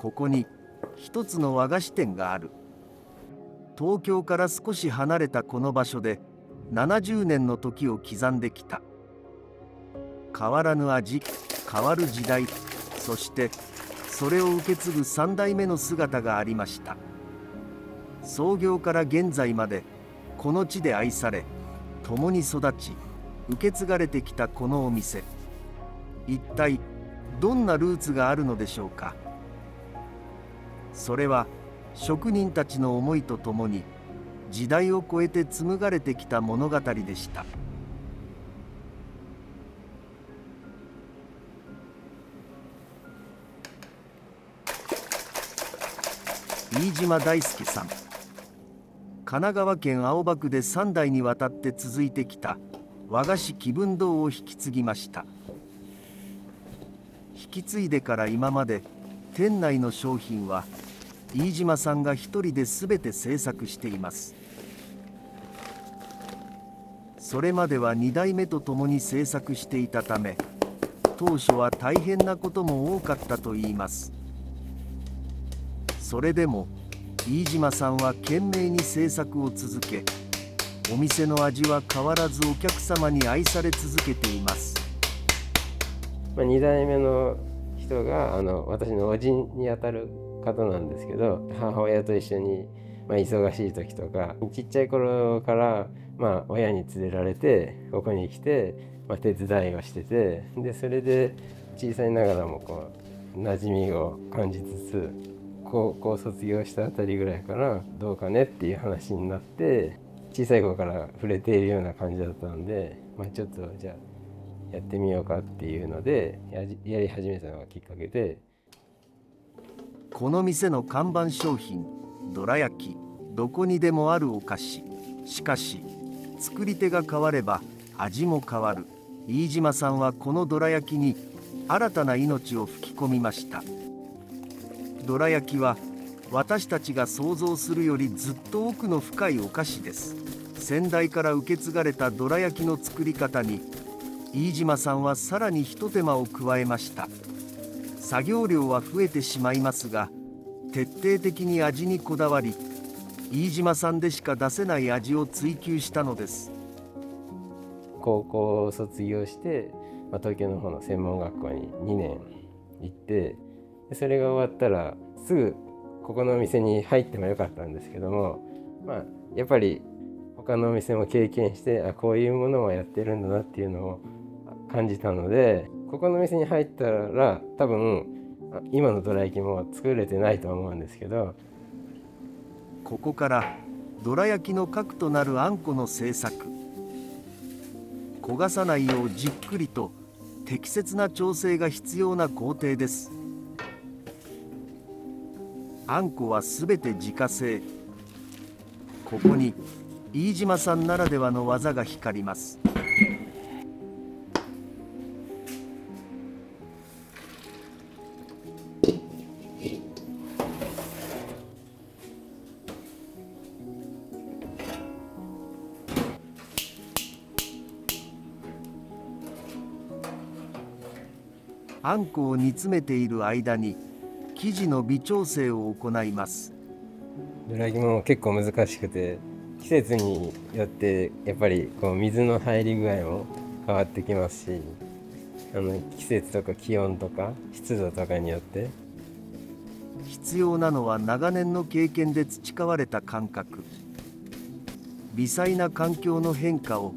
ここに一つの和菓子店がある。東京から少し離れたこの場所で70年の時を刻んできた。変わらぬ味、変わる時代、そしてそれを受け継ぐ3代目の姿がありました。創業から現在までこの地で愛され、共に育ち受け継がれてきたこのお店、一体どんなルーツがあるのでしょうか。それは職人たちの思いとともに時代を超えて紡がれてきた物語でした。飯島大輔さん、神奈川県青葉区で3代にわたって続いてきた和菓子気分堂を引き継ぎました。引き継いでから今まで店内の商品は飯島さんが一人で全て制作しています。それまでは2代目と共に制作していたため、当初は大変なことも多かったといいます。それでも飯島さんは懸命に制作を続け、お店の味は変わらずお客様に愛され続けています。2代目の人が私の叔父にあたる方なんですけど、母親と一緒に、忙しい時とかちっちゃい頃から、親に連れられてここに来て、手伝いをしてて、でそれで小さいながらも馴染みを感じつつ、高校卒業したあたりぐらいからどうかねっていう話になって、小さい頃から触れているような感じだったので、ちょっとじゃあやってみようかっていうのでやり始めたのがきっかけで。この店の看板商品どら焼き、どこにでもあるお菓子。しかし作り手が変われば味も変わる。飯島さんはこのどら焼きに新たな命を吹き込みました。どら焼きは私たちが想像するよりずっと奥の深いお菓子です。先代から受け継がれたどら焼きの作り方に飯島さんはさらに一手間を加えました。作業量は増えてしまいますが、徹底的に味にこだわり、飯島さんでしか出せない味を追求したのです。高校を卒業して、東京の方の専門学校に2年行って、それが終わったらすぐここのお店に入ってもよかったんですけども、やっぱり他のお店も経験して、こういうものをやってるんだなっていうのを感じたので、ここのお店に入ったら多分今のどら焼きも作れてないと思うんですけど、ここからどら焼きの核となるあんこの製作、焦がさないようじっくりと適切な調整が必要な工程です。あんこはすべて自家製。ここに飯島さんならではの技が光ります。あんこを煮詰めている間に生地の微調整を行います。どら焼きも結構難しくて、季節によってやっぱり水の入り具合も変わってきますし、季節とか気温とか湿度とかによって必要なのは長年の経験で培われた感覚。微細な環境の変化を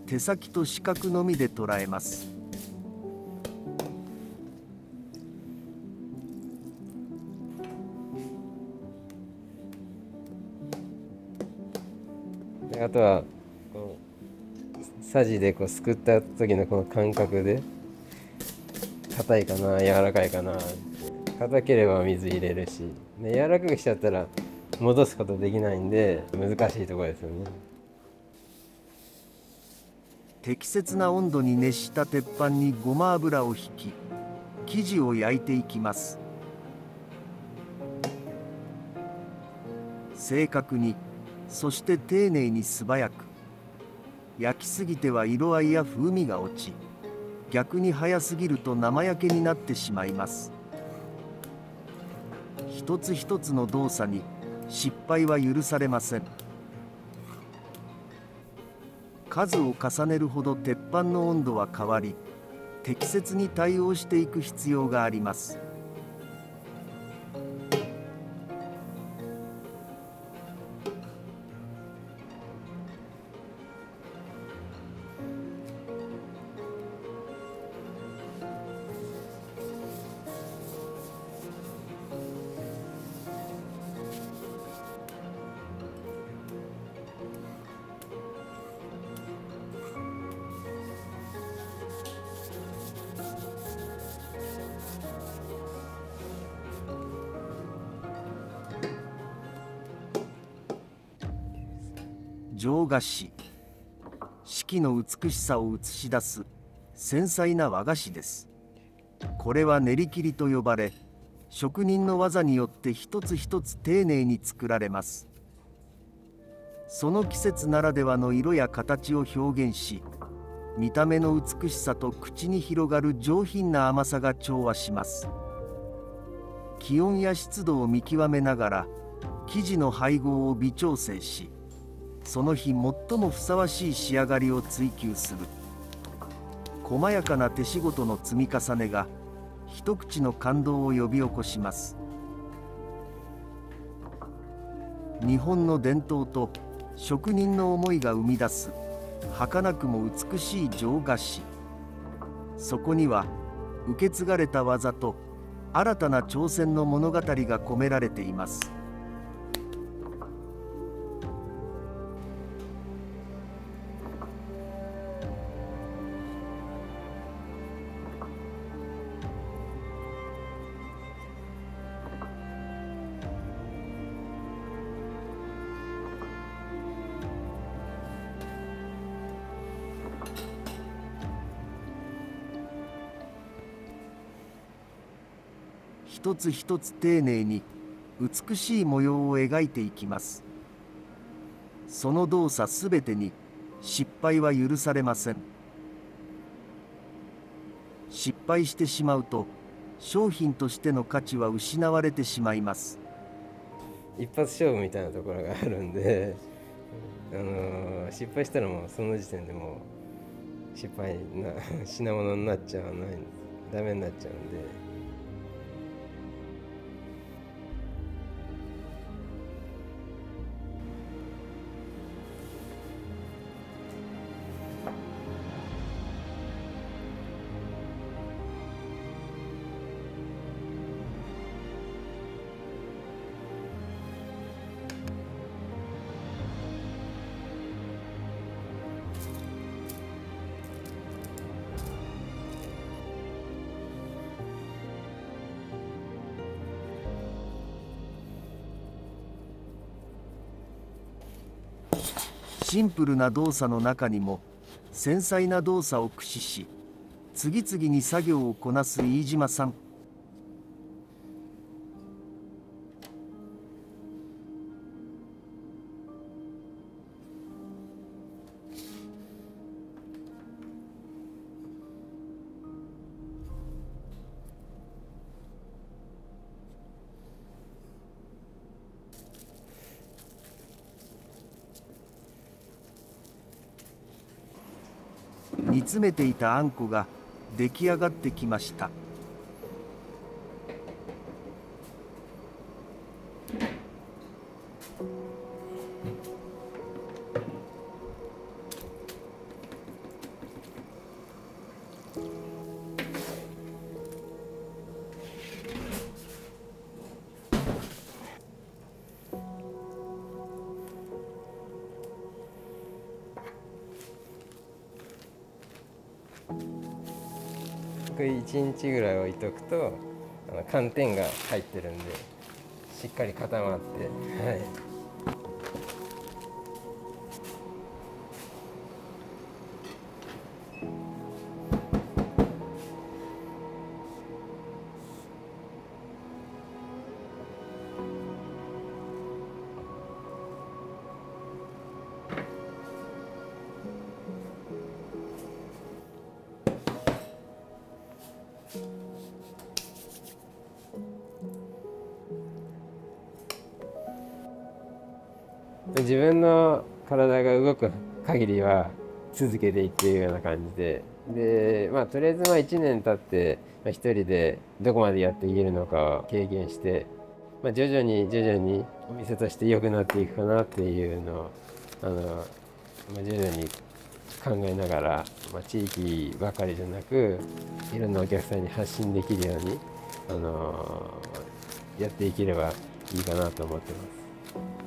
手先と視覚のみで捉えます。あとはさじですくった時のこの感覚で、硬いかな柔らかいかな、硬ければ水入れるし、柔らかくしちゃったら戻すことできないんで難しいところですよね。適切な温度に熱した鉄板にごま油をひき、生地を焼いていきます。正確に、そして丁寧に素早く。焼きすぎては色合いや風味が落ち、逆に早すぎると生焼けになってしまいます。一つ一つの動作に失敗は許されません。数を重ねるほど鉄板の温度は変わり、適切に対応していく必要があります。上菓子、四季の美しさを映し出す繊細な和菓子です。これは練り切りと呼ばれ、職人の技によって一つ一つ丁寧に作られます。その季節ならではの色や形を表現し、見た目の美しさと口に広がる上品な甘さが調和します。気温や湿度を見極めながら生地の配合を微調整し、その日最もふさわしい仕上がりを追求する。細やかな手仕事の積み重ねが一口の感動を呼び起こします。日本の伝統と職人の思いが生み出す儚くも美しい上菓子。そこには受け継がれた技と新たな挑戦の物語が込められています。一つ一つ丁寧に美しい模様を描いていきます。その動作すべてに失敗は許されません。失敗してしまうと商品としての価値は失われてしまいます。一発勝負みたいなところがあるんで、失敗したらもうその時点でもう失敗な品物になっちゃわない、ダメになっちゃうんで。シンプルな動作の中にも繊細な動作を駆使し、次々に作業をこなす飯島さん。煮詰めていたあんこが出来上がってきました。1日ぐらい置いとくと寒天が入ってるんでしっかり固まって、はい。自分の体が動く限りは続けていっているような感じで、とりあえず1年経って、一人でどこまでやっていけるのかを経験して、徐々にお店として良くなっていくかなっていうのを徐々に考えながら、地域ばかりじゃなくいろんなお客さんに発信できるようにやっていければいいかなと思ってます。